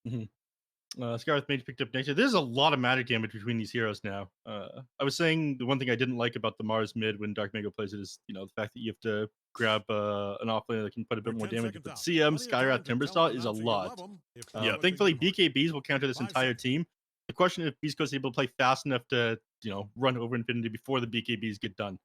Mhm. Scarlet Mage picked up next. There's a lot of magic damage between these heroes now. I was saying the one thing I didn't like about the Mars mid when Dark Mango plays it is, the fact that you have to grab an offlaner that can put a bit We're more 10 damage. seconds But out. CM, Plenty of Skyrath, time to tell an Timbersaw is a announcer you lot. love them if they do it Thankfully, ignored. BKBs will counter this 5 entire seconds. team. The question is if Beast Coast is able to play fast enough to, run over Infinity before the BKBs get done.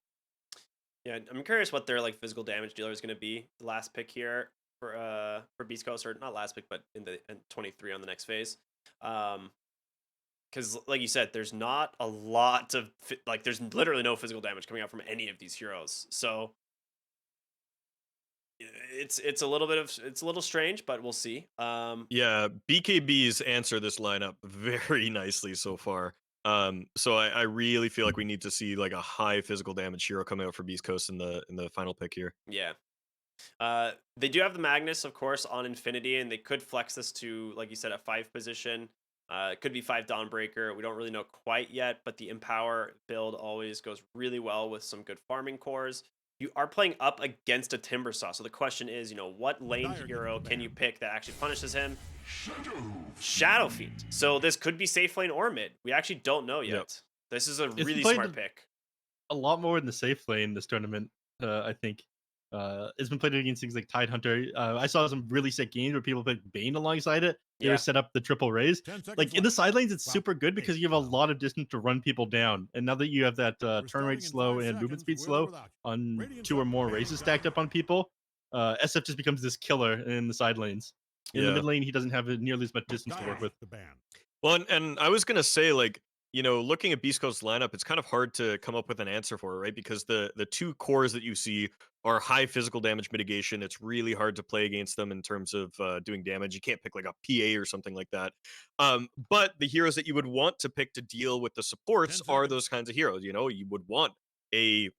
Yeah, I'm curious what their like physical damage dealer is going to be. The last pick here for Beast Coast, or not last pick, but in 23 on the next phase. Because like you said, there's not a lot of like there's literally no physical damage coming out from any of these heroes. So it's a little bit of it's a little strange, but we'll see. Yeah, BKBs answer this lineup very nicely so far. So I really feel like we need to see like a high physical damage hero coming out for Beast Coast in the final pick here. Yeah. They do have the Magnus, of course, on Infinity, and they could flex this to, like you said, a 5 position. It could be 5 Dawnbreaker. We don't really know quite yet, but the Empower build always goes really well with some good farming cores. You are playing up against a Timbersaw, so the question is, what lane hero can you pick that actually punishes him? Shadow Fiend. So this could be safe lane or mid. We actually don't know yet. Yep. This is a It's really played smart pick. a lot more in the safe lane this tournament, I think. It's been played against things like Tidehunter. I saw some really sick games where people put Bane alongside it. They Yeah. were set up the triple raise. 10 seconds Like in the left. side lanes, it's Well, super good because you have a lot of distance to run people down. And now that you have that We're turn rate starting in slow 5 and movement seconds speed with or slow without you. on Radiant's 2 or up, more command raises down. stacked up on people, SF just becomes this killer in the side lanes. In the Yeah. mid lane, he doesn't have nearly as much distance to work with. The ban. Well, and I was gonna say, like, looking at Beast Coast's lineup, it's kind of hard to come up with an answer for it, right? Because the two cores that you see are high physical damage mitigation. It's really hard to play against them in terms of doing damage. You can't pick like a PA or something like that. But the heroes that you would want to pick to deal with the supports 10 are seconds. those kinds of heroes. You would want a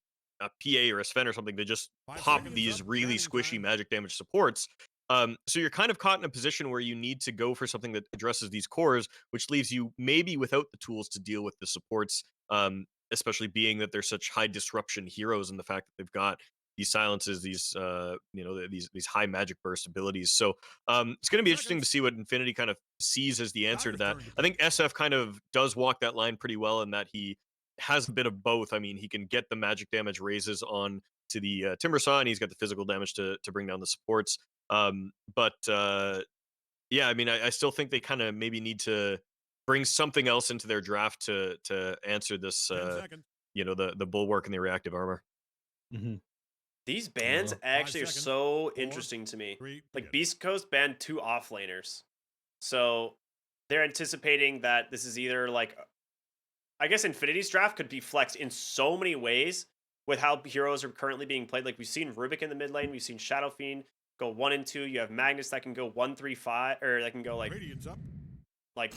PA or a Sven or something to just 5 pop seconds these up, really banning squishy time. magic damage supports. So you're kind of caught in a position where you need to go for something that addresses these cores, which leaves you maybe without the tools to deal with the supports, especially being that they're such high disruption heroes and the fact that they've got these silences, these high magic burst abilities. So it's going to be interesting to see what Infinity kind of sees as the answer to that. I think SF kind of does walk that line pretty well in that he has a bit of both. I mean, he can get the magic damage raises on to the Timbersaw, and he's got the physical damage to bring down the supports. But yeah, I mean, I still think they kind of maybe need to bring something else into their draft to answer this. 10 seconds. The bulwark and the reactive armor. Mm-hmm. These bans Well, actually are 5 seconds. so 4, interesting to me. 3, Like begin. Beast Coast banned 2 offlaners. So they're anticipating that this is either like I guess Infinity's draft could be flexed in so many ways with how heroes are currently being played. Like we've seen Rubik in the mid lane, we've seen Shadow Fiend go 1 and 2. You have Magnus that can go 1, 3, 5, or that can go Radiant's up. like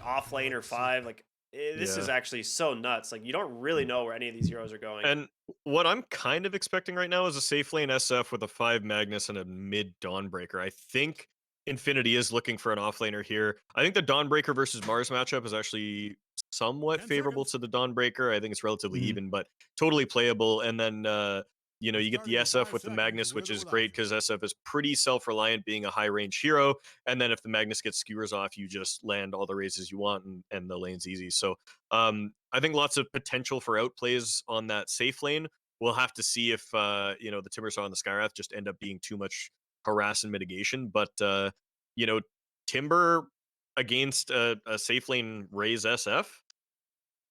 off lane or 5. Like this is Yeah. actually so nuts. Like you don't really know where any of these heroes are going. And what I'm kind of expecting right now is a safe lane SF with a 5 Magnus and a mid Dawnbreaker. I think Infinity is looking for an offlaner here. I think the Dawnbreaker versus Mars matchup is actually somewhat 10 favorable seconds. to the Dawnbreaker. I think it's relatively Mhm. even, but totally playable. And then you get the Starting in SF 5 with the seconds, Magnus, which with or is without great you. because SF is pretty self-reliant, being a high-range hero. And then if the Magnus gets skewers off, you just land all the raises you want, and the lane's easy. So I think lots of potential for outplays on that safe lane. We'll have to see if the Timbersaw and the Skywrath just end up being too much harass and mitigation. But Timber against a safe lane raise SF,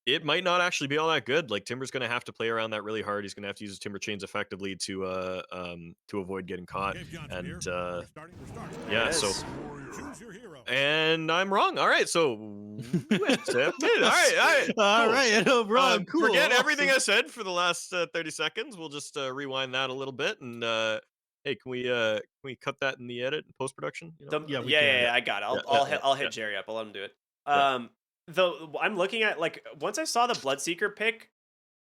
it might not actually be all that good. Like Timber's going to have to play around that really hard. He's going to have to use his Timber chains effectively to avoid getting caught. Dave Johnson And here. We're starting. There yeah, it so is. Choose your hero. and I'm wrong. All right, so SF mid. All right, All cool. right, no problem. Cool. Forget everything awesome. I said for the last 30 seconds. We'll just rewind that a little bit. And hey, can we cut that in the edit and post production? The, Yeah, we yeah, can. I got it. Yeah, I'll hit yeah. Jerry up. I'll let him do it. Yeah. Though I'm looking at like once I saw the Bloodseeker pick,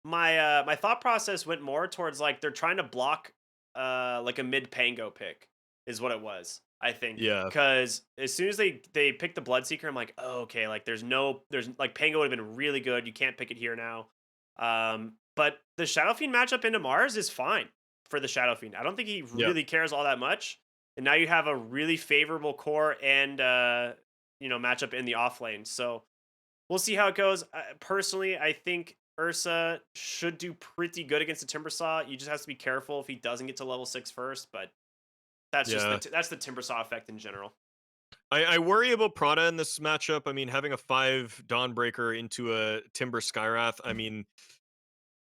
my thought process went more towards like they're trying to block like a mid Pango pick is what it was. I think Yeah. because as soon as they picked the Bloodseeker, I'm like, oh, okay, like there's like Pango would have been really good. You can't pick it here now. But the Shadow Fiend matchup into Mars is fine for the Shadow Fiend. I don't think he really cares all that much. And now you have a really favorable core and matchup in the off lane. So we'll see how it goes. Personally, I think Ursa should do pretty good against the Timbersaw. You just have to be careful if he doesn't get to level 6 first, but that's just that's the Timbersaw effect in general. I worry about Prada in this matchup. I mean, having a 5 Dawnbreaker into a Timber Skyrath, I mean,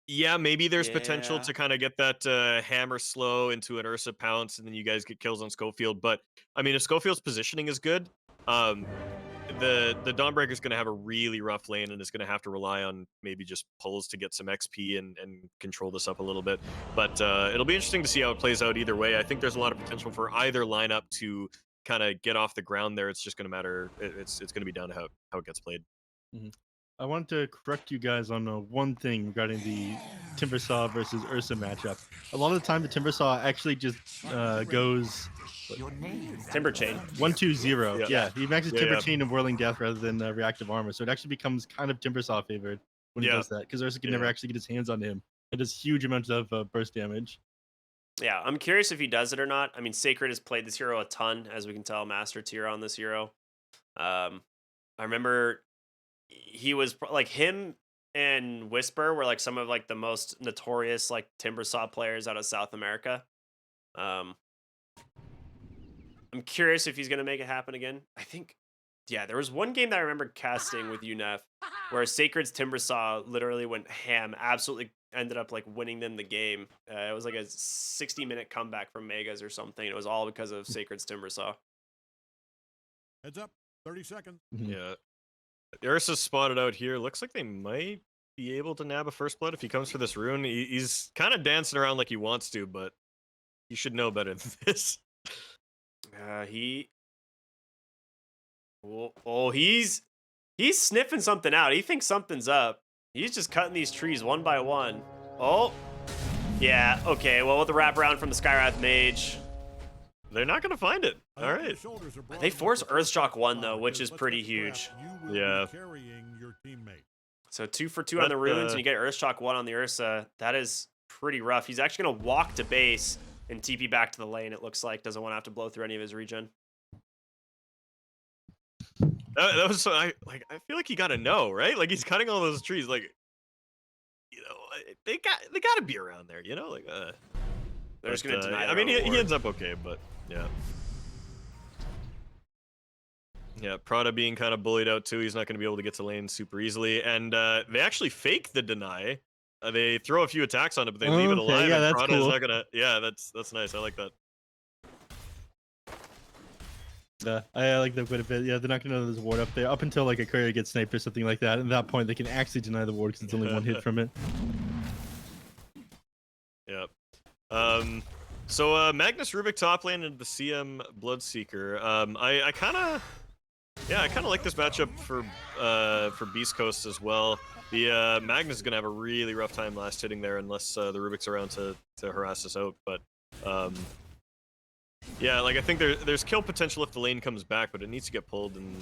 yeah, maybe there's potential to kind of get that hammer slow into an Ursa pounce, and then you guys get kills on Schofield. But I mean, if Schofield's positioning is good, the Dawnbreaker is going to have a really rough lane, and is going to have to rely on maybe just pulls to get some XP and control this up a little bit. But it'll be interesting to see how it plays out either way. I think there's a lot of potential for either lineup to kind of get off the ground there. It's just going to matter. It's going to be down to how it gets played. Mm-hmm. I want to correct you guys on one thing regarding the Timbersaw versus Ursa matchup. A lot of the time, the Timbersaw actually just goes Timber Chain 1-2-0. Yeah, he maxes Timber yeah. Chain and Whirling Death rather than Reactive Armor, so it actually becomes kind of Timbersaw favored when he does that, because Ursa can never actually get his hands on him. It does huge amounts of burst damage. Yeah, I'm curious if he does it or not. I mean, Sacred has played this hero a ton, as we can tell, master tier on this hero. I remember he was like, him and Whisper were like some of like the most notorious like Timbersaw players out of South America. I'm curious if he's gonna make it happen again. I think, yeah, there was one game that I remember casting with UNEF where Sacred's Timbersaw literally went ham, absolutely ended up like winning them the game. It was like a 60-minute comeback from Megas or something. It was all because of Sacred's Timbersaw. Heads up, 30 seconds. Yeah. Ursa's spotted out here. Looks like they might be able to nab a first blood if he comes for this rune. He's kind of dancing around like he wants to, but he should know better than this. He's sniffing something out. He thinks something's up. He's just cutting these trees one by one. Oh, yeah. Okay. Well, with the wraparound from the Skyrath Mage, they're not gonna find it. All right. They force Earthshock 1 though, which is pretty huge. Yeah. So 2 for 2 on the runes, and you get Earthshock 1 on the Ursa. That is pretty rough. He's actually gonna walk to base and TP back to the lane. It looks like doesn't want to have to blow through any of his regen. That was so I feel like he gotta know, right? Like he's cutting all those trees. Like, you know, they gotta be around there. You know, like they're just gonna deny. I mean, he ends up okay, but yeah. Yeah, Prada being kind of bullied out too. He's not going to be able to get to lane super easily, and they actually fake the deny. They throw a few attacks on it, but they leave it alive. Yeah, and that's Prada is cool. not gonna. Yeah, that's nice. I like that. Yeah, I like that quite a bit. Yeah, they're not going to know there's a ward up there up until like a courier gets sniped or something like that. At that point, they can actually deny the ward because it's only one hit from it. Yep. So Magnus Rubik top lane into the CM Bloodseeker. I kind of like this matchup for Beast Coast as well. The Magnus is gonna have a really rough time last hitting there unless the Rubik's around to harass us out. But yeah, like I think there's kill potential if the lane comes back, but it needs to get pulled, and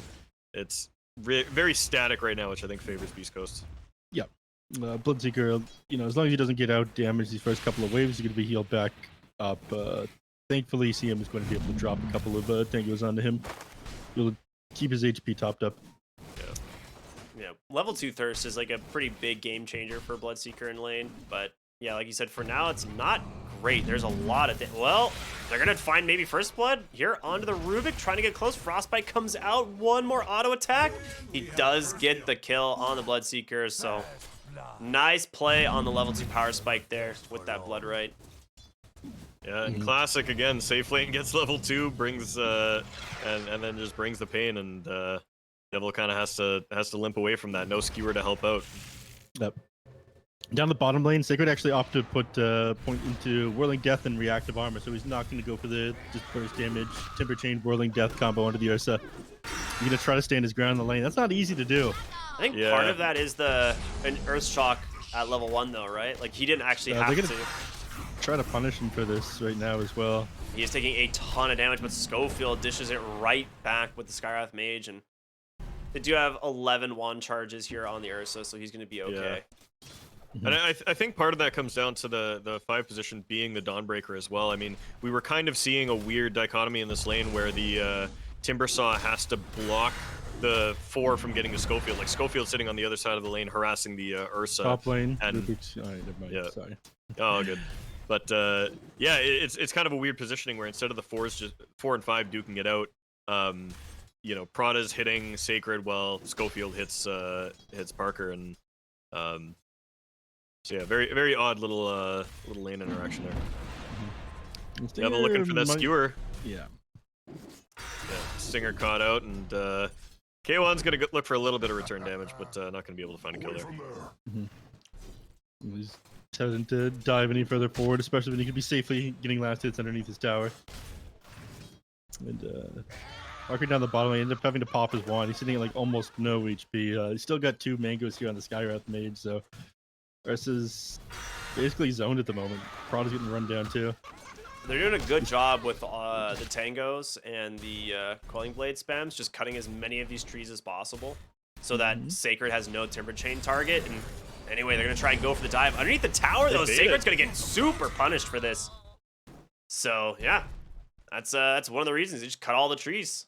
it's very static right now, which I think favors Beast Coast. Yep. Bloodseeker, you know, as long as he doesn't get out damaged these first couple of waves, he's going to be healed back up. Thankfully, CM is going to be able to drop a couple of tangos onto him. He'll keep his HP topped up. Yeah, level 2 Thirst is like a pretty big game changer for Bloodseeker in lane, but yeah, like you said, for now it's not great. There's a lot of well, they're gonna find maybe first blood here onto the Rubik, trying to get close. Frostbite comes out, one more auto attack. He does get the kill on the Bloodseeker, so nice play on the level 2 power spike there with that blood right. Yeah, and classic again. Safe lane gets level 2, brings and then just brings the pain, and Devil kind of has to limp away from that. No skewer to help out. Yep. Down the bottom lane, Sacred actually opted to put point into Whirling Death and Reactive Armor, so he's not going to go for the just burst damage, Timber Chain, Whirling Death combo onto the Ursa. He's going to try to stand his ground in the lane. That's not easy to do. I think part of that is an Earthshock at level 1 though, right? Like he didn't actually have to. Try to punish him for this right now as well. He is taking a ton of damage, but Schofield dishes it right back with the Skyrath Mage, and they do have 11 wand charges here on the Ursa, so he's going to be okay. Yeah. And I think part of that comes down to the 5 position being the Dawnbreaker as well. I mean, we were kind of seeing a weird dichotomy in this lane where the Timbersaw has to block the 4 from getting to Schofield. Like Schofield sitting on the other side of the lane harassing the Ursa. Top lane. And Never mind. yeah. Sorry. Oh, good. But yeah, it's kind of a weird positioning where instead of the 4s, just 4 and 5 duking it out. You know, Prada's hitting Sacred while Schofield hits Parker, and so yeah, very odd little lane interaction there. Devil looking for that skewer. Yeah. Stinger caught out, and K1's gonna look for a little bit of return damage, but not gonna be able to find a kill there. He's hesitant to dive any further forward, especially when he could be safely getting last hits underneath his tower. And Parker down the bottom, I ended up having to pop his wand. He's sitting at like almost no HP. He's still got 2 mangoes here on the Skywrath mage, so Ursa's basically zoned at the moment. Prada's getting run down too. They're doing a good job with the tangos and the Quelling Blade spams, just cutting as many of these trees as possible so that Sacred has no Timber Chain target. And anyway, they're going to try and go for the dive. Underneath the tower, though, Sacred's going to get super punished for this. So, yeah, that's one of the reasons. They just cut all the trees.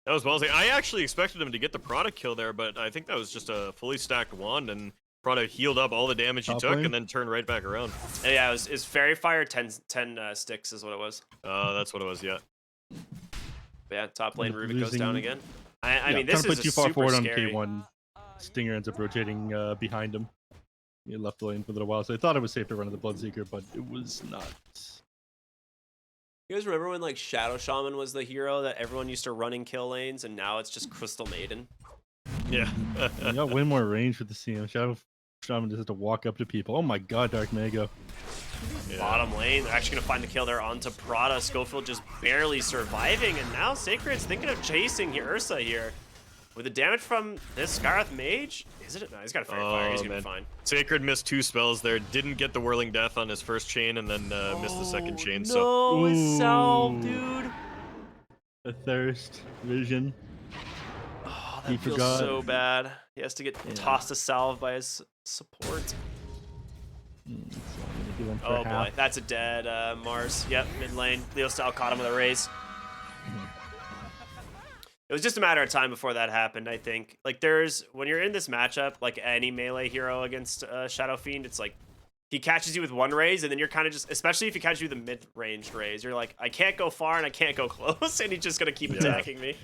That was ballsy. I actually expected him to get the Prada kill there, but I think that was just a fully stacked wand, and Prada healed up all the damage he took and then turned right back around. Yeah, it was Fairy Fire 10 sticks is what it was. Oh, that's what it was, yeah. But yeah, top lane Rubik goes down again. I mean, this this is too far forward scary. on K1. Stinger ends up rotating behind him. He left the lane for a little while, so they thought it was safe to run to the Bloodseeker, but it was not. You guys remember when like Shadow Shaman was the hero that everyone used to run in kill lanes, and now it's just Crystal Maiden? Yeah. You got way more range with the CM. Shadow Shaman just has to walk up to people. Oh my god, Dark Mago. Yeah. Bottom lane, they're actually going to find the kill there onto Prada. Schofield just barely surviving, and now Sacred's thinking of chasing Ursa here. With the damage from this Skywrath Mage, is it? No, he's got a Fairy Fire. He's going to be fine. Sacred missed 2 spells there. Didn't get the Whirling Death on his first chain, and then missed the second chain. No, his salve, dude. The thirst vision. Oh, that feels so bad. He has to get tossed a salve by his support. Oh boy, that's a dead Mars. Yep, mid lane. Leo Style caught him with a raise. It was just a matter of time before that happened, I think. Like, when you're in this matchup, like any melee hero against Shadow Fiend, it's like, he catches you with one raise, and then you're kind of just, especially if he catches you with a mid-ranged raise, you're like, I can't go far and I can't go close, and he's just going to keep attacking me.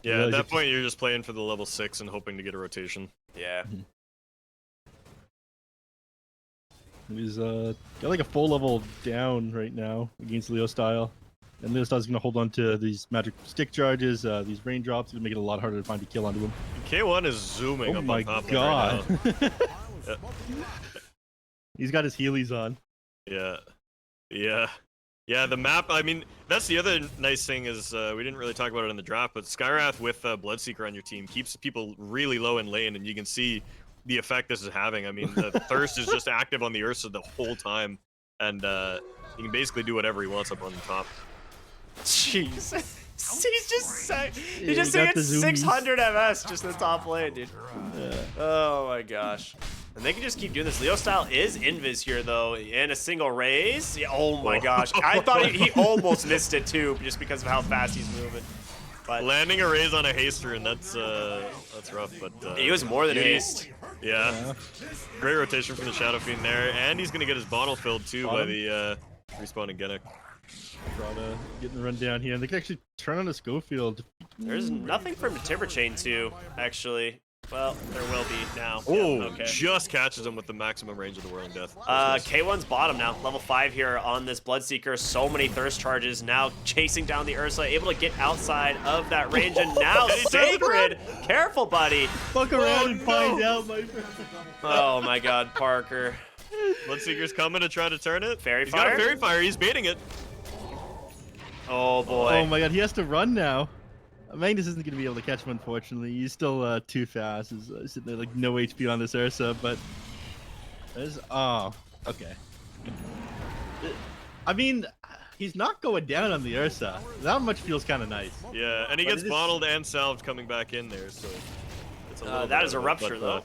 Yeah, at that point, you're just playing for the level 6 and hoping to get a rotation. Yeah. He's got like a full level down right now against Leo Style. And Leo Style's going to hold on to these magic stick charges, these raindrops, to make it a lot harder to find a kill onto him. K1 is zooming up on top god. of him right now. He's got his Heelys on. Yeah, the map, I mean, that's the other nice thing is, we didn't really talk about it in the draft, but Skywrath with Bloodseeker on your team keeps people really low in lane, and you can see the effect this is having. I mean, the Thirst is just active on the Ursa the whole time, and he can basically do whatever he wants up on the top. Jeez. He's just saying it's 600 MS just in the top lane, dude. Yeah. Oh my gosh. And they can just keep doing this. Leo Style is invis here, though, in a single raise. Yeah, oh my gosh. I thought he almost missed it, too, just because of how fast he's moving. But landing a raise on a haster, and that's rough, but... he was more than haste. Yeah. Great rotation from the Shadow Fiend there, and he's going to get his bottle filled, too, by the respawning Genic. Prada getting run down here, and they can actually turn on a Schofield. There's nothing from Timber Chain, too, actually. Well, there will be now. Oh, yeah, okay. Just catches him with the maximum range of the Whirling Death. K1's bottom now, level 5 here on this Bloodseeker. So many thirst charges now chasing down the Ursa, able to get outside of that range, and now Sacred. Careful, buddy. Fuck around and find out, my friend. Oh my god, Parker. Bloodseeker's coming to try to turn it. Fairy He's Fire? got a Fairy Fire, he's baiting it. Oh boy. Oh my god, he has to run now. Magnus isn't going to be able to catch him, unfortunately. He's still too fast. He's sitting there like no HP on this Ursa, but there's... Oh, okay. I mean, he's not going down on the Ursa. That much feels kind of nice. Yeah, and he gets bottled and salved coming back in there, so... It's that is a Rupture, though.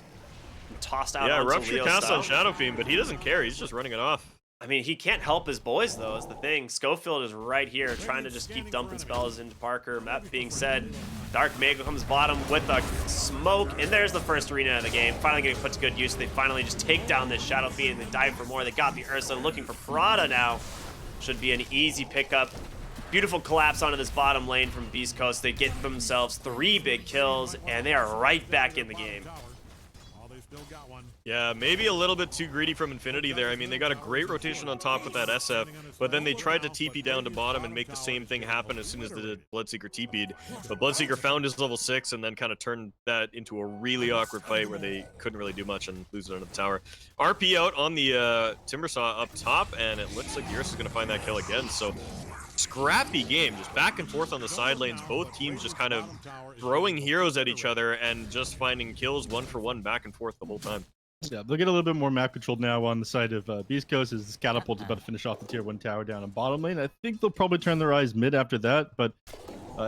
Tossed out yeah, onto Rupture Leo cast Style. on Shadow Fiend, but he doesn't care. He's just running it off. I mean, he can't help his boys, though, is the thing. Schofield is right here trying to just keep dumping spells into Parker. That being said, Dark Mega comes bottom with a smoke, and there's the first arena of the game. Finally getting put to good use. They finally just take down this Shadow Fiend, and they dive for more. They got the Ursa, looking for Prada now. Should be an easy pickup. Beautiful collapse onto this bottom lane from Beast Coast. They get themselves 3 big kills, and they are right back in the game. Yeah, maybe a little bit too greedy from Infinity there. I mean, they got a great rotation on top with that SF, but then they tried to TP down to bottom and make the same thing happen as soon as the Bloodseeker TP'd. But Bloodseeker found his level 6 and then kind of turned that into a really awkward fight where they couldn't really do much and lose it under the tower. RP out on the Timbersaw up top, and it looks like Eurus is going to find that kill again. So scrappy game, just back and forth on the side lanes. Both teams just kind of throwing heroes at each other and just finding kills one for one back and forth the whole time. Yeah, they'll get a little bit more map control now on the side of Beast Coast as this Catapult is about to finish off the tier 1 tower down in bottom lane. I think they'll probably turn their eyes mid after that, but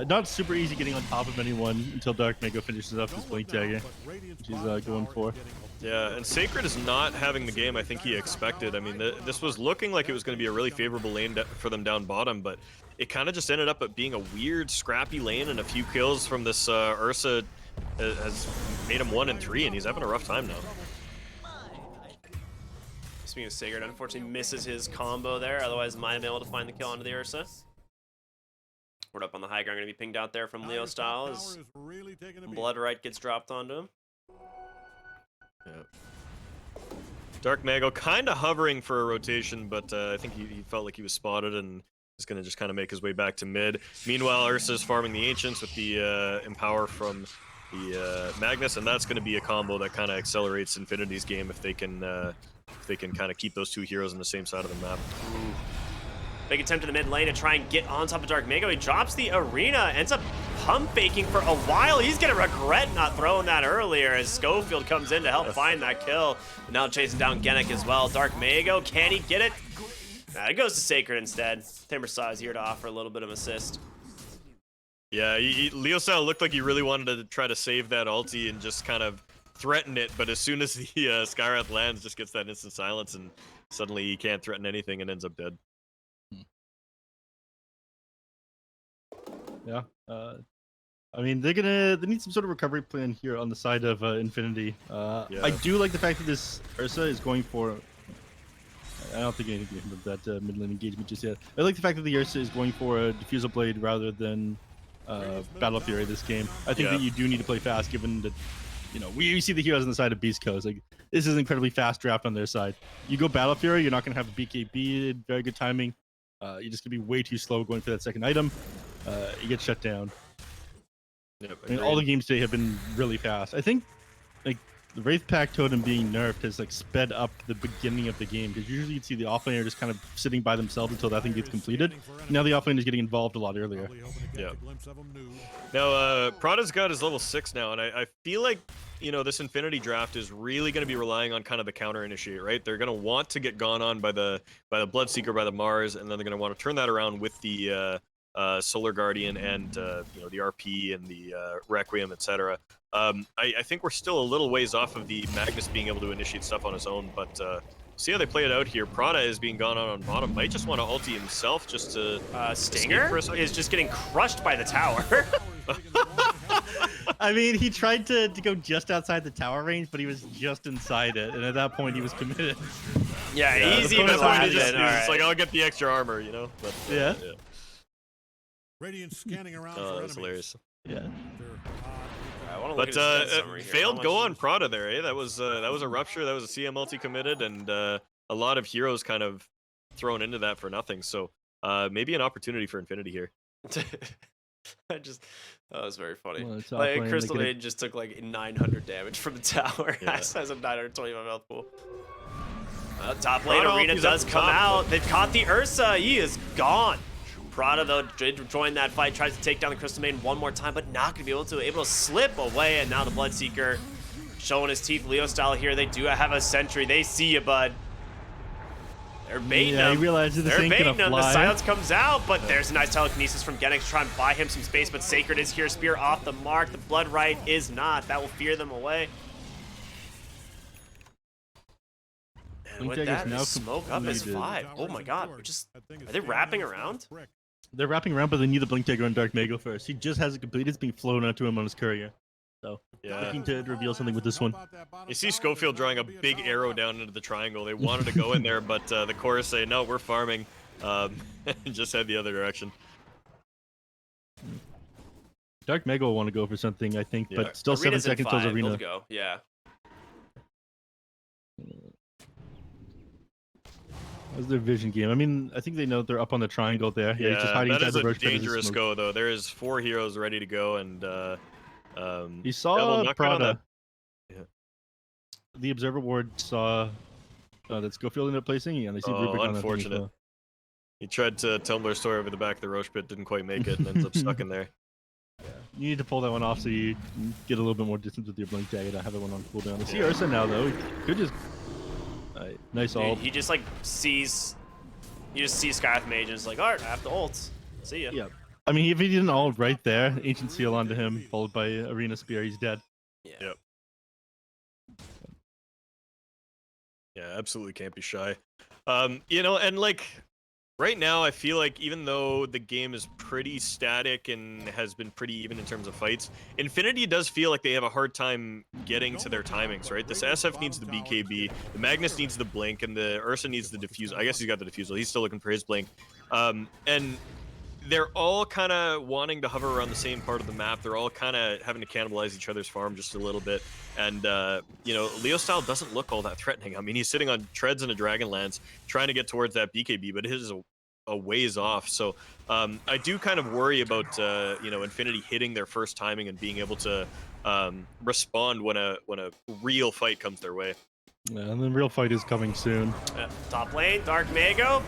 not super easy getting on top of anyone until Dark Mega finishes up his blink tagging, which he's going for. Yeah, and Sacred is not having the game I think he expected. I mean, this was looking like it was going to be a really favorable lane for them down bottom, but it kind of just ended up at being a weird, scrappy lane, and a few kills from this Ursa has made him 1 and 3, and he's having a rough time now. Speaking of Sigurd, unfortunately misses his combo there. Otherwise, might have been able to find the kill onto the Ursa. Word up on the high ground, going to be pinged out there from Leo Style as Blood Right gets dropped onto him. Yeah. Dark Mago kind of hovering for a rotation, but I think he felt like he was spotted and is going to just kind of make his way back to mid. Meanwhile, Ursa's farming the Ancients with the Empower from the Magnus, and that's going to be a combo that kind of accelerates Infinity's game if they can kind of keep those two heroes on the same side of the map. Ooh. Big attempt in the mid lane to try and get on top of Dark Mago. He drops the arena, ends up pump faking for a while. He's gonna regret not throwing that earlier as Schofield comes in to help find that kill. And now chasing down Genic as well. Dark Mago, can he get it? Nah, it goes to Sacred instead. Timbersaw is here to offer a little bit of assist. Yeah, Leo Style looked like he really wanted to try to save that ulti and just kind of threaten it, but as soon as the Skywrath lands, just gets that instant silence, and suddenly he can't threaten anything and ends up dead. Yeah, I mean they need some sort of recovery plan here on the side of Infinity. Yeah. I do like the fact that this Ursa is going for. I don't think anything of that mid lane engagement just yet. I like the fact that the Ursa is going for a Diffusal Blade rather than Battle Fury this game. I think that you do need to play fast, given that we see the heroes on the side of Beast Coast. Like, this is an incredibly fast draft on their side. You go Battle Fury, you're not going to have a BKB, very good timing. You're just going to be way too slow going for that second item. You get shut down. Yep, I mean, all the games today have been really fast. I think like the Wraith Pack Totem being nerfed has like sped up the beginning of the game, because usually you'd see the offlaner just kind of sitting by themselves until that thing gets completed. Now the offlaner is getting involved a lot earlier. Yeah. Now Prada's got his level 6 now, and I feel like this Infinity draft is really going to be relying on kind of the counter initiate, right? They're going to want to get gone on by the Bloodseeker, by the Mars, and then they're going to want to turn that around with the Solar Guardian and the RP and the Requiem, etc. I think we're still a little ways off of the Magnus being able to initiate stuff on his own, but see how they play it out here. Prada is being gone on bottom. Might just want to ulti himself just to Stinger is just getting crushed by the tower. I mean, he tried to go just outside the tower range, but he was just inside it, and at that point he was committed. Yeah, easy but it's like, I'll get the extra armor, But, yeah. Radiant scanning around Oh, that's hilarious. Yeah. But failed go on Prada there, eh? That was a rupture. That was a CM multi committed, and a lot of heroes kind of thrown into that for nothing. So maybe an opportunity for Infinity here. That was very funny. Well, like Crystal Maiden just took like 900 damage from the tower. Yeah. Has a 925 health pool. Top lane arena does come out. They've caught the Ursa. He is gone. Prada though did join that fight, tries to take down the Crystal Maiden one more time, but not gonna be able to slip away. And now the Bloodseeker showing his teeth, Leo Style here. They do have a sentry. They see you, bud. They're baiting him. He realizes this ain't gonna fly. The silence comes out, but there's a nice telekinesis from Genic to try and buy him some space, but Sacred is here. Spear off the mark. The Blood Right is not. That will fear them away. And Blink with Dagger's that, now they smoke up his completed. 5. Oh my god, are they wrapping around? They're wrapping around, but they need the Blink Dagger on Dark Mago first. He just has it completed. It's being flown out to him on his courier. So, Yeah. looking to reveal something with this one. You see Schofield drawing a big arrow down into the triangle. They wanted to go in there, but the chorus say, no, we're farming. And just head the other direction. Dark Mega will want to go for something, I think, Yeah. but still 7 Arena's in seconds till 5. Arena. They'll go. Yeah. That's their vision game. I mean, I think they know they're up on the triangle there. Yeah, he's just hiding that inside is the a roach pit as he dangerous smokes. go, though. There is 4 heroes ready to go, and He yeah, saw they'll knock out on Prada. that. Yeah. The Observer Ward saw that Schofield ended up placing, and they see Oh, Rubik on that thing as unfortunate. well. He tried to Tumblr story over the back of the roach pit, didn't quite make it, and ends up stuck in there. You need to pull that one off so you get a little bit more distance with your Blink Dagger to have that one on cooldown. I see Ursa now, though. He could just... nice ult. He just like sees. You just see Skyth Mage and is like, alright, I have to ult. See ya. Yeah. I mean, if he didn't ult right there, Ancient Seal onto him, followed by Arena Spear, he's dead. Yeah. Yep. Yeah, absolutely can't be shy. You know, and like right now I feel like even though the game is pretty static and has been pretty even in terms of fights, Infinity does feel like they have a hard time getting to their timings, right? This SF needs the BKB, the Magnus needs the Blink, and the Ursa needs the Diffusal. I guess he's got the Diffusal. He's still looking for his Blink. And they're all kind of wanting to hover around the same part of the map. They're all kind of having to cannibalize each other's farm just a little bit. And, you know, Leo style doesn't look all that threatening. I mean, he's sitting on treads in a Dragonlance trying to get towards that BKB, but his is a ways off. So I do kind of worry about, you know, Infinity hitting their first timing and being able to respond when a real fight comes their way. Yeah, and the real fight is coming soon. Top lane, Dark Mago.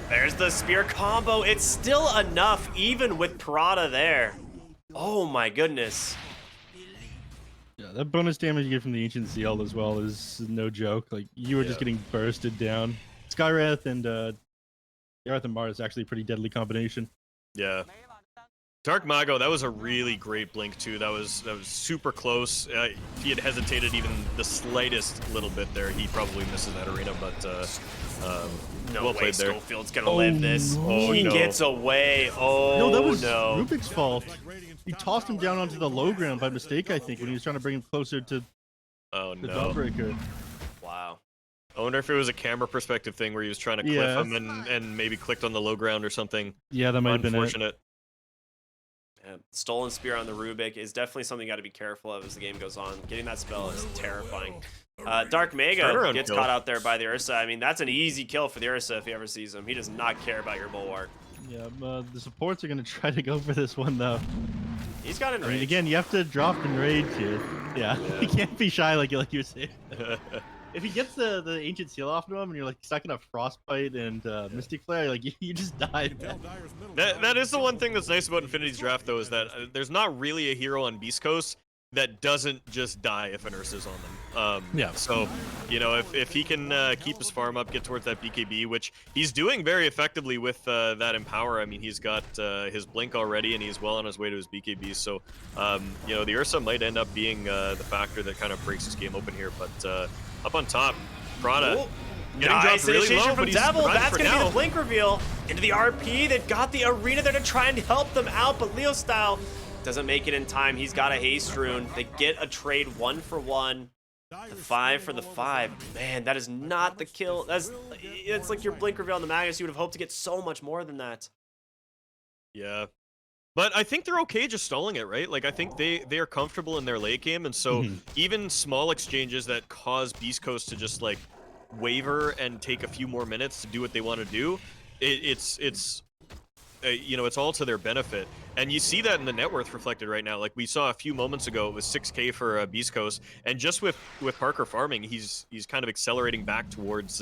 There's the spear combo. It's still enough, even with Prada there. Oh my goodness. Yeah, that bonus damage you get from the Ancient Seal as well is no joke. Like, you were just getting bursted down. Skywrath and Gareth and Mars is actually a pretty deadly combination. Yeah. Dark Mago, that was a really great blink too. That was super close. If he had hesitated even the slightest little bit there, he probably misses that arena. But No well way played there. Schofield's gonna live this. no. He no. gets away. Oh No, that was no. Rubik's fault. He tossed him down onto the low ground by mistake, I think, when he was trying to bring him closer to Oh the no. Dawnbreaker. Wow. I wonder if it was a camera perspective thing where he was trying to cliff Yeah. him and maybe clicked on the low ground or something. Yeah, that might have been it. Unfortunate. Yeah, Stolen Spear on the Rubik is definitely something you got to be careful of as the game goes on. Getting that spell is terrifying. Dark Mago Turnaround gets kill. caught out there by the Ursa. I mean, that's an easy kill for the Ursa if he ever sees him. He does not care about your Bulwark. Yeah, the supports are going to try to go for this one, though. He's got I mean, enraged. again, you have to drop in rage here. Yeah, you can't be shy like you were saying. If he gets the Ancient Seal off to him and you're like stuck in a Frostbite and Mystic Flare, like you just died. That is the one thing that's nice about Infinity's draft, though, is that there's not really a hero on Beast Coast that doesn't just die if an Ursa's on them. Yeah. So, you know, if he can keep his farm up, get towards that BKB, which he's doing very effectively with that Empower. I mean, he's got his Blink already, and he's well on his way to his BKB. So, you know, the Ursa might end up being the factor that kind of breaks this game open here. But up on top, Prada. Oh, Getting nice dropped really initiation low, from but he's Devil. survived That's for going to be now. the Blink reveal into the RP. They've got the arena there to try and help them out, but Leo Style doesn't make it in time. He's got a haste rune. They get a trade 1-for-1. The 5 for the 5. Man, that is not the kill. It's like your Blink reveal on the Magnus. You would have hoped to get so much more than that. Yeah. But I think they're okay just stalling it, right? Like, I think they are comfortable in their late game, and so even small exchanges that cause Beast Coast to just, like, waver and take a few more minutes to do what they want to do, it's you know, it's all to their benefit. And you see that in the net worth reflected right now. Like, we saw a few moments ago, it was 6K for Beast Coast, and just with Parker farming, he's kind of accelerating back towards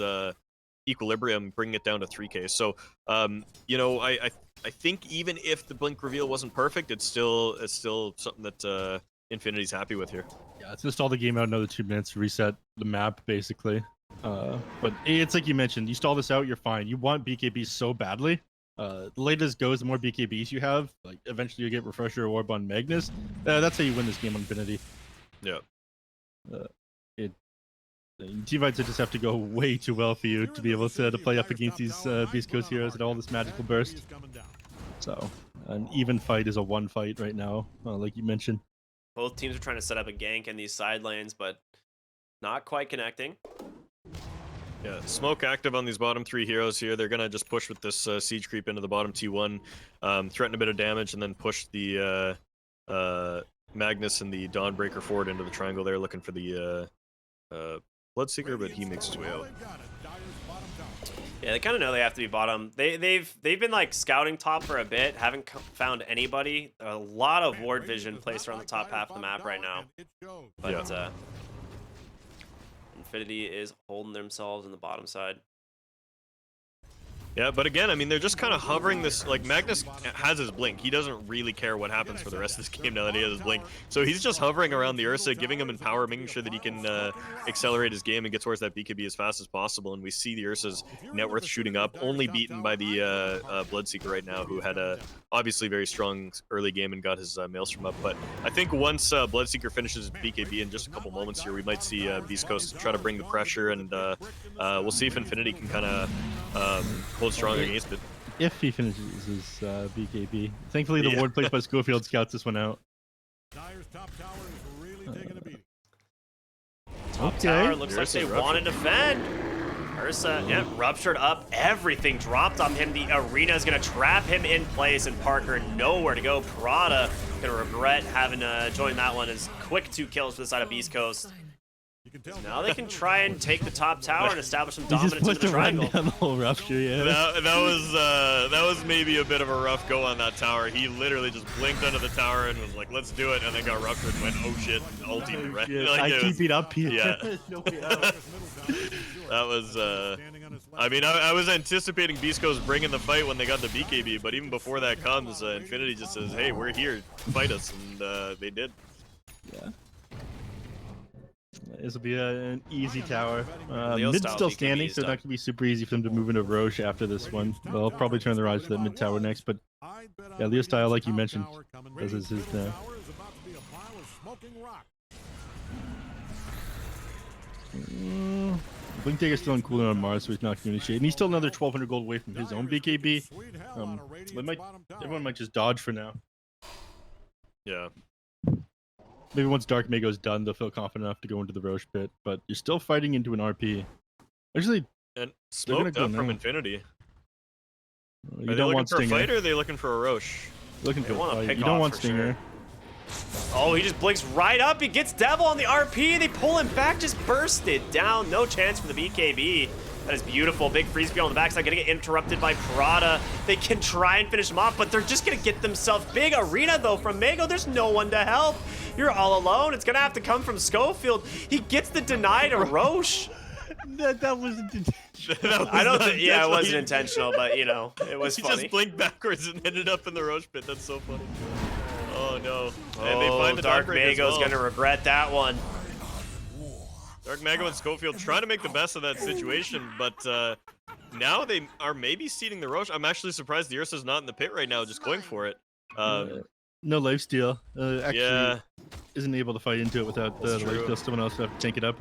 equilibrium, bringing it down to 3K. So, you know, I think even if the Blink reveal wasn't perfect, it's still something that Infinity's happy with here. Yeah, it's gonna stall the game out another 2 minutes to reset the map, basically. But it's like you mentioned, you stall this out, you're fine. You want BKB so badly. The later this goes, the more BKBs you have. Like, eventually you get Refresher Orb on Magnus. That's how you win this game on Infinity. Yeah. Team fights just have to go way too well for you to be able to play up against these Beast Coast heroes and all this magical burst. So an even fight is a one fight right now, like you mentioned. Both teams are trying to set up a gank in these side lanes, but not quite connecting. Yeah, smoke active on these bottom 3 heroes here. They're gonna just push with this siege creep into the bottom T1, threaten a bit of damage, and then push the Magnus and the Dawnbreaker forward into the triangle there, looking for the Bloodseeker, but he makes his way out. Yeah, they kind of know they have to be bottom. They've been like scouting top for a bit, haven't found anybody. A lot of ward vision placed around the top half of the map right now. But Infinity is holding themselves in the bottom side. Yeah, but again, I mean, they're just kind of hovering this, like, Magnus has his blink. He doesn't really care what happens for the rest of this game now that he has his blink. So he's just hovering around the Ursa, giving him empower, making sure that he can accelerate his game and get towards that BKB as fast as possible. And we see the Ursa's net worth shooting up, only beaten by the Bloodseeker right now, who had a obviously very strong early game and got his Maelstrom up. But I think once Bloodseeker finishes BKB in just a couple moments here, we might see Beast Coast try to bring the pressure, and we'll see if Infinity can kind of hold strong against it. If he finishes his BKB. Thankfully, the ward placed by Schofield scouts this one out. Top tower is really taking a beating. Top tower looks like they want to defend. Ursa, yeah, ruptured up. Everything dropped on him. The arena is going to trap him in place, and Parker nowhere to go. Prada going to regret having joined that one. As quick 2 kills for the side of Beast Coast. Now they can try and take the top tower and establish some dominance in the triangle. Down the whole rupture, yeah. That was maybe a bit of a rough go on that tower. He literally just blinked under the tower and was like, "Let's do it," and then got ruptured and went, "Oh shit!" Ultimate right. Like, I keep it up here. Yeah. No way out. That was. I mean, I was anticipating Beast Coast bringing the fight when they got the BKB, but even before that comes, Infinity just says, "Hey, we're here, fight us," and they did. Yeah. This will be an easy tower. Mid's still standing, so it's not going to be super easy for them to move into Roche after this one. They'll probably turn their eyes to that mid tower next, but yeah, Leo style, like you mentioned, this is his Blink Dagger's still on cooldown on Mars, so he's not going to initiate. And he's still another 1,200 gold away from his own BKB. Everyone might just dodge for now. Yeah. Maybe once Dark Mago's done, they'll feel confident enough to go into the Roche pit, but you're still fighting into an RP. Actually, and smoked up from Infinity. You don't want Stinger. Stinger. Are they looking for a fight, or are they looking for a Roche? Looking for a fight. You don't want Stinger. Sure. Oh, he just blinks right up. He gets Devil on the RP. They pull him back, just bursted down. No chance for the BKB. That is beautiful. Big freeze beyond on the backside, gonna get interrupted by Prada. They can try and finish him off, but they're just gonna get themselves big arena though from Mago. There's no one to help. You're all alone. It's gonna have to come from Schofield. He gets the deny to Roche. That wasn't intentional. I don't think, yeah, it wasn't intentional, but you know, it was funny. He just blinked backwards and ended up in the Roche pit. That's so funny. Oh no. Oh, and they find the Dark Mago's gonna regret that one. Dark Mago and Schofield trying to make the best of that situation, but now they are maybe seeding the Roche. I'm actually surprised the Ursa's not in the pit right now, just going for it. No lifesteal. Yeah. Isn't able to fight into it without the lifesteal. Someone else would have to tank it up.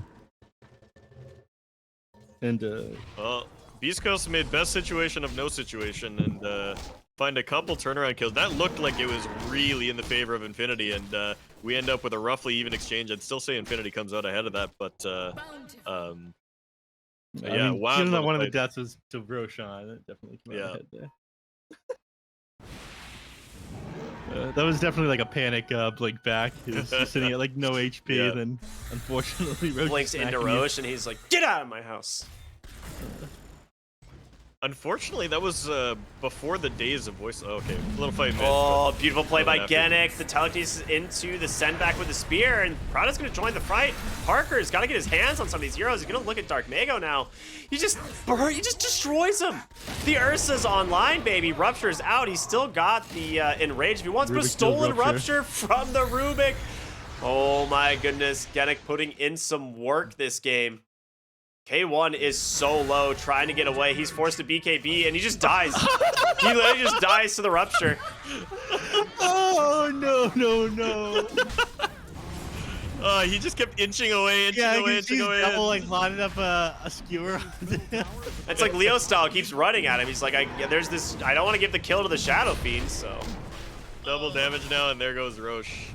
And well, Beast Coast made best situation of no situation and find a couple turnaround kills. That looked like it was really in the favor of Infinity, and we end up with a roughly even exchange. I'd still say Infinity comes out ahead of that, but I yeah, mean, wow. Even though one of the deaths was to Roshan, it definitely came out ahead there. That was definitely like a panic blink back. He was just sitting at like no HP, then unfortunately Roche blinks into Roche, and he's like, "Get out of my house." Unfortunately, that was before the days of voice. Oh, okay, a little fight. Oh, beautiful play by Genic. The telekinesis into the send back with the spear, and Prada's gonna join the fight. Parker's got to get his hands on some of these heroes. He's gonna look at Dark Mago now. He just destroys him. The Ursa's online, baby. Rupture's out. He's still got the enraged if he wants, but a stolen rupture from the Rubik. Oh my goodness, Genic putting in some work this game. K1 is so low, trying to get away. He's forced to BKB, and he just dies. He literally just dies to the rupture. Oh, no. He just kept inching away, inching away, inching away. Devil, like lining up a skewer. It's like Leo style keeps running at him. He's like, there's this. I don't want to give the kill to the Shadow Fiend, so. Double damage now, and there goes Roche.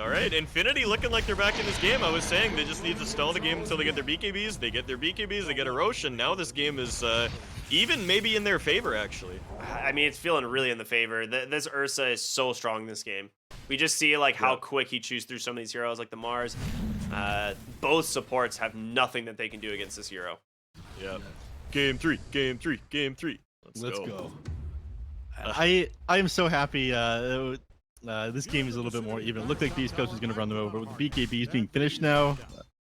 All right, Infinity looking like they're back in this game. I was saying they just need to stall the game until they get their BKBs. They get their BKBs, they get a Roche, and now this game is even maybe in their favor, actually. I mean, it's feeling really in the favor. This Ursa is so strong in this game. We just see like how quick he chews through some of these heroes, like the Mars. Both supports have nothing that they can do against this hero. Yeah. Game 3, game 3, game 3. Let's go. I am so happy. This game is a little bit more even. It looked like Beast Coast was going to run them over. With the BKBs being finished now,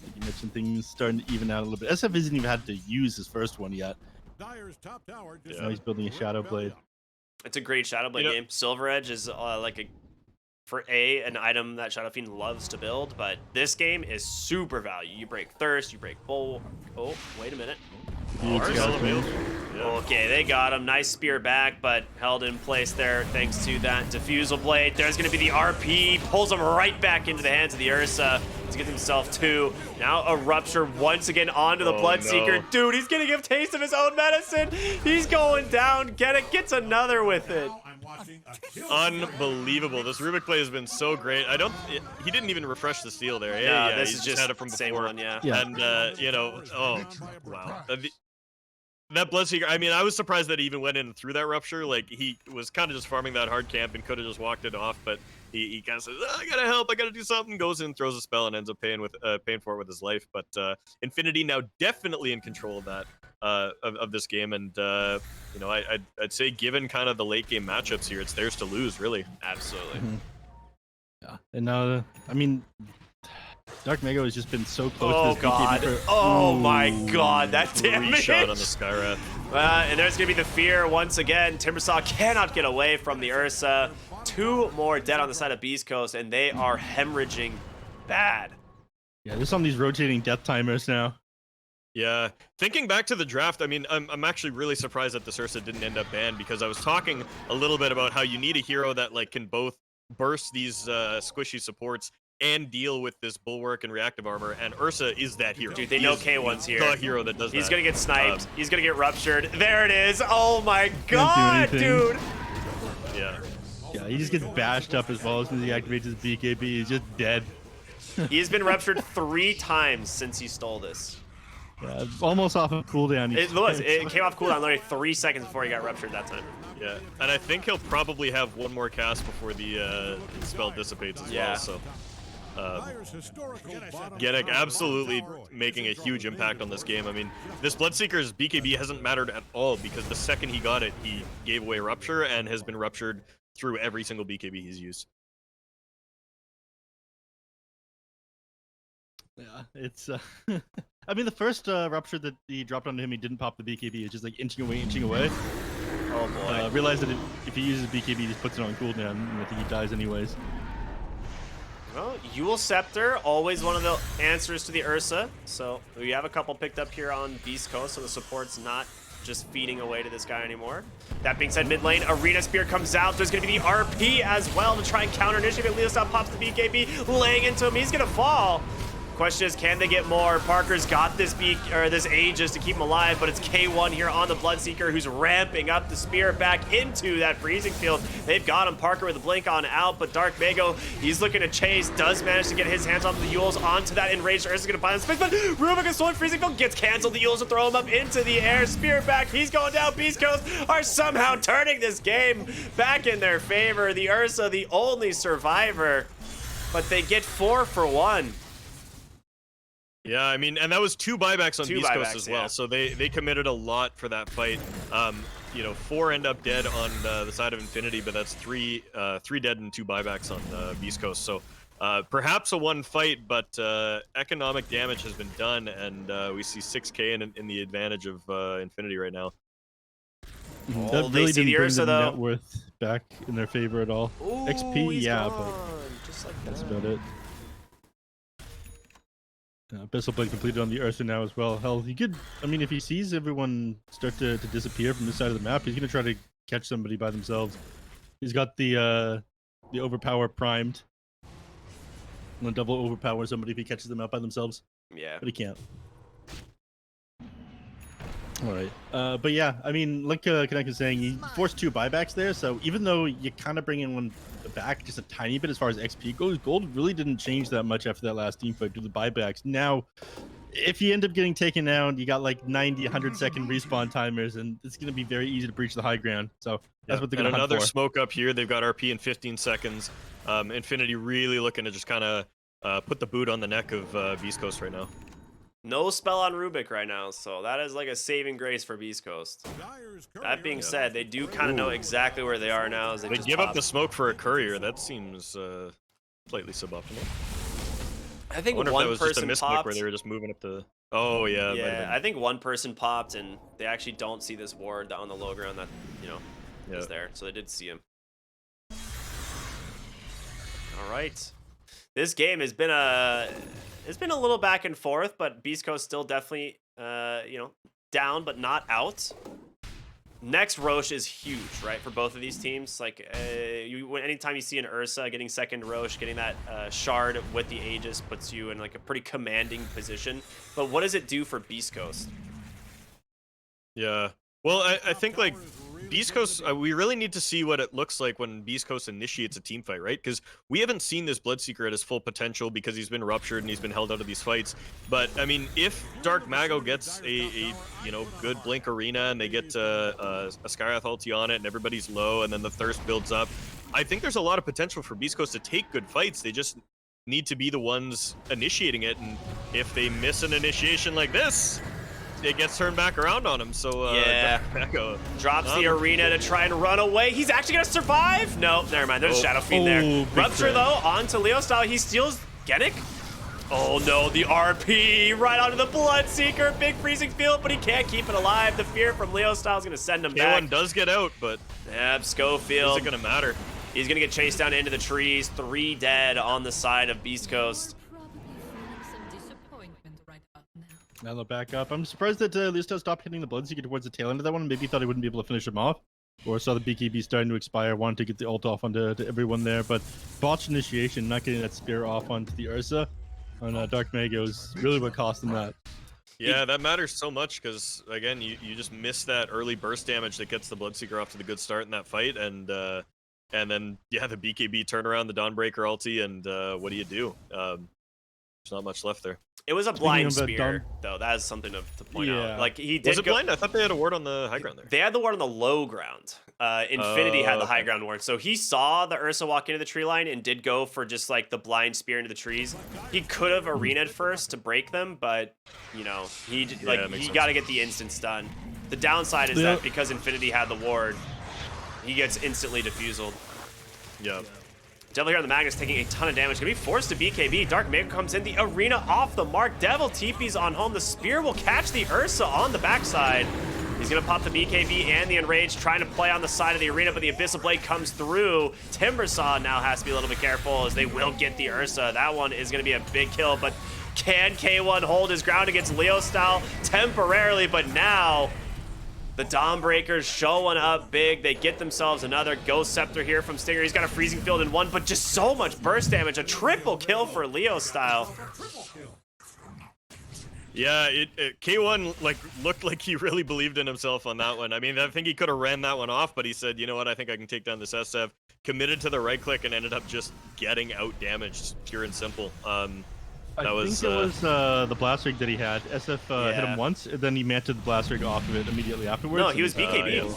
like you mentioned, things starting to even out a little bit. SF hasn't even had to use his first one yet. Now he's building a Shadow Blade. It's a great Shadow Blade game. Silver Edge is like an item that Shadow Fiend loves to build, but this game is super value. You break Thirst, you break Bull. Oh, wait a minute. Okay, they got him. Nice spear back, but held in place there thanks to that Diffusal Blade. There's going to be the RP. Pulls him right back into the hands of the Ursa to get himself 2. Now a Rupture once again onto the Bloodseeker. No. Dude, he's going to give taste of his own medicine. He's going down. Get it. Gets another with it. Unbelievable. This Rubik play has been so great. He didn't even refresh the seal there. Yeah, this is just had it from same before. one, yeah. And oh wow. That Bloodseeker, I mean, I was surprised that he even went in and threw that Rupture. Like, he was kind of just farming that hard camp and could have just walked it off, but he kind of says, I gotta help, I gotta do something, goes in, throws a spell, and ends up paying for it with his life. But Infinity now definitely in control of that, of this game, and I'd say given kind of the late game matchups here, it's theirs to lose, really. Absolutely. Yeah, and now, I mean, Dark Mego has just been so close to this god. BKB Oh my god, that damage. Shot on the Skywrath. And there's going to be the fear once again. Timbersaw cannot get away from the Ursa. 2 more dead on the side of Beast Coast, and they are hemorrhaging bad. Yeah, there's some of these rotating death timers now. Yeah, thinking back to the draft, I mean, I'm actually really surprised that this Ursa didn't end up banned, because I was talking a little bit about how you need a hero that like can both burst these squishy supports and deal with this bulwark and reactive armor, and Ursa is that hero. Dude, they know K1's here. The hero that does He's that. gonna get sniped. He's gonna get ruptured. There it is. Oh my god, dude. Yeah. Yeah, he just gets bashed up as well as soon as he activates his BKB. He's just dead. He's been ruptured 3 times since he stole this. Yeah, almost off of cooldown. It came off cooldown literally 3 seconds before he got ruptured that time. Yeah, and I think he'll probably have 1 more cast before the spell dissipates as well. So. Genek absolutely making a huge impact on this game. I mean, this Bloodseeker's BKB hasn't mattered at all, because the second he got it, he gave away Rupture and has been ruptured through every single BKB he's used. Yeah, it's I mean, the first Rupture that he dropped onto him, he didn't pop the BKB. It's just like inching away. Oh boy. Realized that if he uses BKB, he just puts it on cooldown, and I think he dies anyways. Well, Yule Scepter, always one of the answers to the Ursa. So we have a couple picked up here on Beast Coast, so the support's not just feeding away to this guy anymore. That being said, mid lane, Arena Spear comes out. There's going to be the RP as well to try and counter initiative. Leostop pops the BKB, laying into him. He's going to fall. Question is, can they get more? Parker's got this this Aegis to keep him alive, but it's K1 here on the Bloodseeker who's ramping up the spear back into that freezing field. They've got him. Parker with a blink on out, but Dark Mego, he's looking to chase, does manage to get his hands on the Yules onto that enraged Ursa's gonna find him space, but Rubik is stolen freezing field, gets canceled. The Yules will throw him up into the air. Spear back, he's going down. Beast Coast are somehow turning this game back in their favor. The Ursa, the only survivor, but they get 4 for 1. Yeah, I mean, and that was 2 buybacks on Beast Coast as well, yeah. so they committed a lot for that fight. 4 end up dead on the side of Infinity, but that's 3 dead and 2 buybacks on Beast Coast. So perhaps a 1 fight, but economic damage has been done, and we see 6K in the advantage of Infinity right now. That really didn't bring the net worth back in their favor at all. Ooh, XP, yeah, gone. but just like that's about it. Abyssal Blade completed on the Ursa now as well. Hell, he could, I mean, if he sees everyone start to disappear from this side of the map, he's going to try to catch somebody by themselves. He's got the Overpower primed. And double overpower somebody if he catches them out by themselves. Yeah. But he can't. All right. But yeah, I mean, like Kanek was saying, he forced 2 buybacks there. So even though you kind of bring in one back just a tiny bit as far as XP goes, gold really didn't change that much after that last team fight to the buybacks. Now, if you end up getting taken down, you got like 90, 100-second respawn timers, and it's going to be very easy to breach the high ground. So that's what they're going to hunt for. Another smoke up here. They've got RP in 15 seconds. Infinity really looking to just kind of put the boot on the neck of Beast Coast right now. No spell on Rubik right now, so that is like a saving grace for Beast Coast. That being said, they do kind of know exactly where they are now. As they just give pop. up the smoke for a courier. That seems slightly suboptimal. I think wonder one if that was just a person misclick popped. where they were just moving up the. Oh yeah. Yeah, I think one person popped, and they actually don't see this ward on the low ground that is there. So they did see him. All right, this game has been it's been a little back and forth, but Beast Coast still definitely down but not out. Next Roche is huge, right, for both of these teams. Like, anytime you see an Ursa getting second Roche, getting that shard with the Aegis puts you in like a pretty commanding position. But what does it do for Beast Coast? Yeah. Well, I think like Beast Coast, we really need to see what it looks like when Beast Coast initiates a team fight, right? Because we haven't seen this Bloodseeker at his full potential because he's been ruptured and he's been held out of these fights. But I mean, if Dark Mago gets a good Blink Arena and they get a Skywrath ulti on it and everybody's low and then the thirst builds up, I think there's a lot of potential for Beast Coast to take good fights. They just need to be the ones initiating it, and if they miss an initiation like this, it gets turned back around on him. So yeah, drops the arena to try and run away. He's actually gonna survive. No, never mind. There's a Shadow Fiend there. Rupture though onto Leo style. He steals Genic. Oh no, the RP right onto the Bloodseeker. Big freezing field, but he can't keep it alive. The fear from Leo style is gonna send him back. K1 does get out, but Schofield. Is it gonna matter? He's gonna get chased down into the trees. 3 dead on the side of Beast Coast. Now they'll back up. I'm surprised that Listo stopped hitting the Bloodseeker towards the tail end of that one. Maybe he thought he wouldn't be able to finish him off. Or saw the BKB starting to expire, wanted to get the ult off onto everyone there. But botched initiation, not getting that spear off onto the Ursa on Dark Mago is really what cost him that. Yeah, that matters so much because, again, you just miss that early burst damage that gets the Bloodseeker off to the good start in that fight. And then, yeah, the BKB turnaround, the Dawnbreaker ulti, and what do? There's not much left there. It was a blind spear, though. That is something to point out. Like, he did. Was it blind? I thought they had a ward on the high ground there. They had the ward on the low ground. Infinity had the high ground ward. So he saw the Ursa walk into the tree line and did go for just like the blind spear into the trees. He could have arena'd first to break them, but he got to get the instant stun. The downside is that because Infinity had the ward, he gets instantly diffused. Yeah. Devil here on the Magnus taking a ton of damage. Gonna be forced to BKB. Dark Mago comes in. The arena off the mark. Devil TP's on home. The spear will catch the Ursa on the backside. He's gonna pop the BKB and the Enrage, trying to play on the side of the arena, but the Abyssal Blade comes through. Timbersaw now has to be a little bit careful as they will get the Ursa. That one is gonna be a big kill, but can K1 hold his ground against Leo style temporarily? But now the Dawnbreakers showing up big. They get themselves another Ghost Scepter here from Stinger. He's got a freezing field in one, but just so much burst damage. A triple kill for Leo style. Yeah, K1 looked like he really believed in himself on that one. I mean, I think he could have ran that one off, but he said, you know what, I think I can take down this SF. Committed to the right click and ended up just getting out damaged, pure and simple. I think it was the blast rig that he had. SF hit him once, and then he manted the blast rig off of it immediately afterwards. No, he was BKB'd.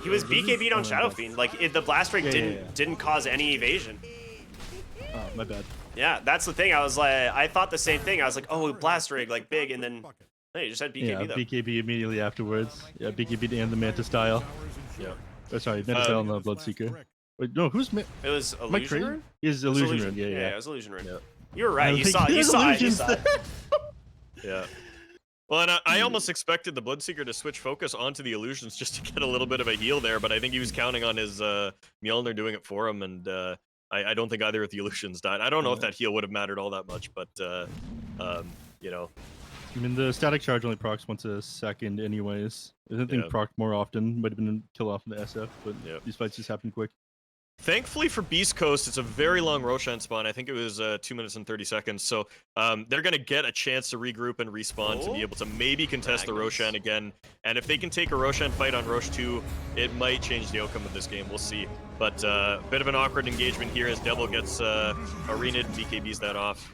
He was BKB'd on Shadow Fiend. Like, the blast rig didn't cause any evasion. Oh, my bad. Yeah, that's the thing. I was like, I thought the same thing. I was like, oh, blast rig, like big, and then hey, you just had BKB though. BKB immediately afterwards. Yeah, BKB and the Manta style. Yeah. Oh, sorry, Manta style and the Bloodseeker. Wait, no, who's It was Illusion Rune? Is Illusion Rune? Yeah, it was Illusion Rune. Yeah. You were right. You saw it. Yeah. Well, and I almost expected the Bloodseeker to switch focus onto the Illusions just to get a little bit of a heal there, but I think he was counting on his Mjolnir doing it for him, and I don't think either of the Illusions died. I don't know if that heal would have mattered all that much, but, you know. I mean, the static charge only procs once a second anyways. I didn't think proc more often. Might have been a kill off in the SF, but these fights just happen quick. Thankfully for Beast Coast, it's a very long Roshan spawn. I think it was 2 minutes and 30 seconds. So they're going to get a chance to regroup and respawn to be able to maybe contest the Roshan again. And if they can take a Roshan fight on Rosh 2, it might change the outcome of this game. We'll see. But a bit of an awkward engagement here as Devil gets arena'd and BKBs that off.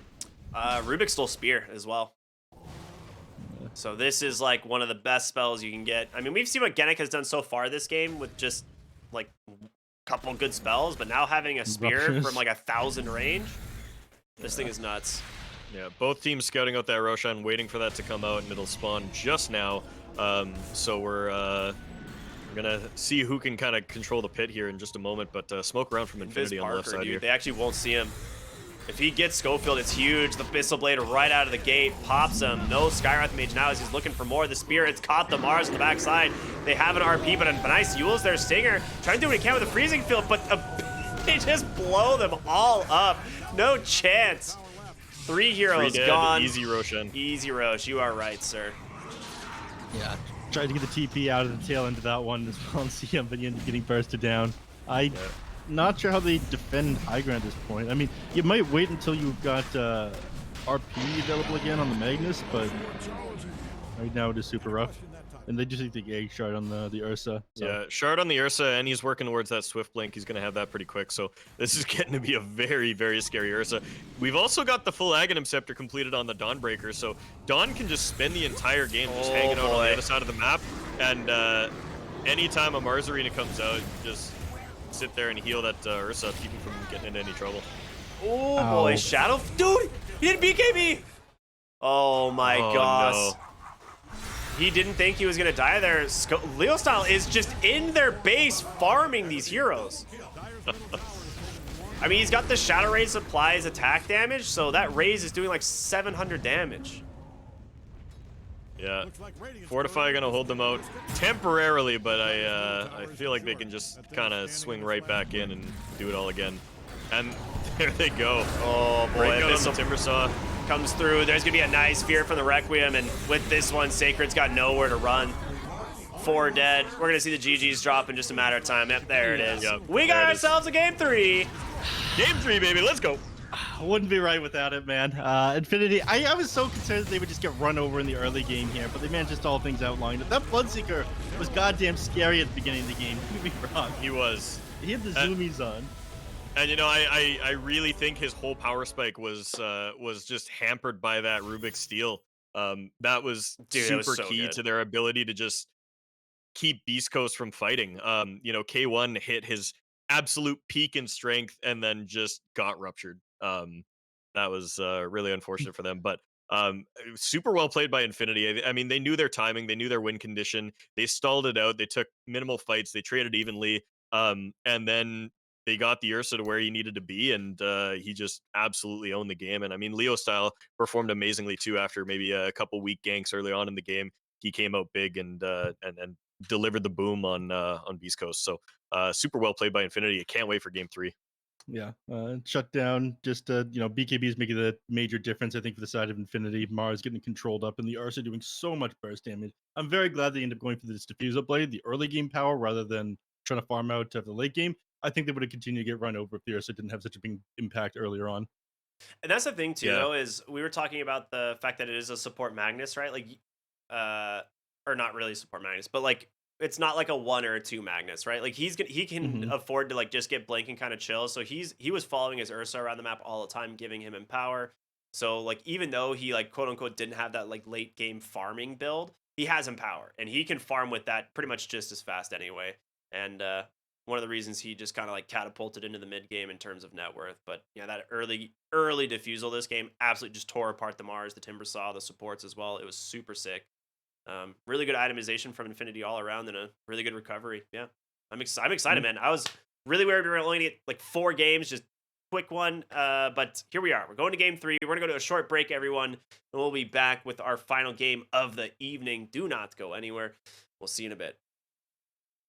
Rubik stole Spear as well. So this is like one of the best spells you can get. I mean, we've seen what Genic has done so far this game with just like couple good spells, but now having a spear from like 1,000 range, this thing is nuts. Yeah, both teams scouting out that Roshan, waiting for that to come out, and it'll spawn just now. So we're gonna see who can kind of control the pit here in just a moment, but smoke around from Infinity on the left side here. They actually won't see him. If he gets Schofield, it's huge. The Bissell Blade right out of the gate pops him. No Skywrath Mage now as he's looking for more. The Spirit's caught the Mars on the backside. They have an RP, but a nice Yule's their Stinger. Trying to do what he can with the Freezing Field, but they just blow them all up. No chance. 3 heroes gone. Easy Roshan. Easy Rosh. You are right, sir. Yeah, tried to get the TP out of the tail end of that one as well and see him, but he ended up getting bursted down. Not sure how they defend high ground at this point. I mean, you might wait until you've got RP available again on the Magnus, but right now it is super rough. And they just need the egg shard on the Ursa. So. Yeah, shard on the Ursa, and he's working towards that Swift Blink. He's going to have that pretty quick. So this is getting to be a very, very scary Ursa. We've also got the full Aghanim Scepter completed on the Dawnbreaker. So Dawn can just spend the entire game just hanging out on the other side of the map. And anytime a Mars Arena comes out, just sit there and heal that Ursa, keep him from getting into any trouble. Oh boy, Shadow, dude, he did BKB. Oh my gosh. No. He didn't think he was gonna die there. Leo Style is just in their base farming these heroes. I mean, he's got the Shadow Raise applies attack damage, so that raise is doing like 700 damage. Yeah, Fortify gonna hold them out temporarily, but I feel like they can just kind of swing right back in and do it all again. And there they go. Oh boy, this Timbersaw comes through. There's gonna be a nice fear from the Requiem, and with this one, Sacred's got nowhere to run. 4 dead. We're gonna see the GGs drop in just a matter of time. Yep, there it is. Yep, we got ourselves a game 3. Game 3, baby. Let's go. Wouldn't be right without it, man. Infinity, I was so concerned that they would just get run over in the early game here, but they managed to stall things out long. That Bloodseeker was goddamn scary at the beginning of the game. Don't get me wrong. He was. He had the zoomies on. And you know, I really think his whole power spike was just hampered by that Rubik Steel. That was super key to their ability to just keep Beast Coast from fighting. You know, K1 hit his absolute peak in strength and then just got ruptured. That was really unfortunate for them, but super well played by Infinity. I mean, they knew their timing, they knew their win condition, they stalled it out, they took minimal fights, they traded evenly, and then they got the Ursa to where he needed to be, and he just absolutely owned the game. And I mean, Leo Style performed amazingly too after maybe a couple weak ganks early on in the game. He came out big and delivered the boom on Beast Coast. So super well played by Infinity. I can't wait for game 3. Yeah, shut down. Just you know, BKB is making the major difference, I think, for the side of Infinity. Mars getting controlled up, and the Ursa doing so much burst damage. I'm very glad they ended up going for this Diffusal Blade, the early game power, rather than trying to farm out to the late game. I think they would have continued to get run over if the Ursa didn't have such a big impact earlier on. And that's the thing too, though, is we were talking about the fact that it is a support Magnus, right? Like, or not really support Magnus, but like, it's not like a 1 or a 2 Magnus, right? Like he can afford to like just get Blink and kind of chill. So he was following his Ursa around the map all the time, giving him Empower. So like, even though he like quote unquote didn't have that like late game farming build, he has Empower and he can farm with that pretty much just as fast anyway. And one of the reasons he just kind of like catapulted into the mid game in terms of net worth. But yeah, that early Diffusal this game absolutely just tore apart the Mars, the Timbersaw, the supports as well. It was super sick. Really good itemization from Infinity all around and a really good recovery. Yeah, I'm excited, man. I was really worried we were only going to get like 4 games, just quick one. But here we are. We're going to game 3. We're going to go to a short break, everyone. And we'll be back with our final game of the evening. Do not go anywhere. We'll see you in a bit.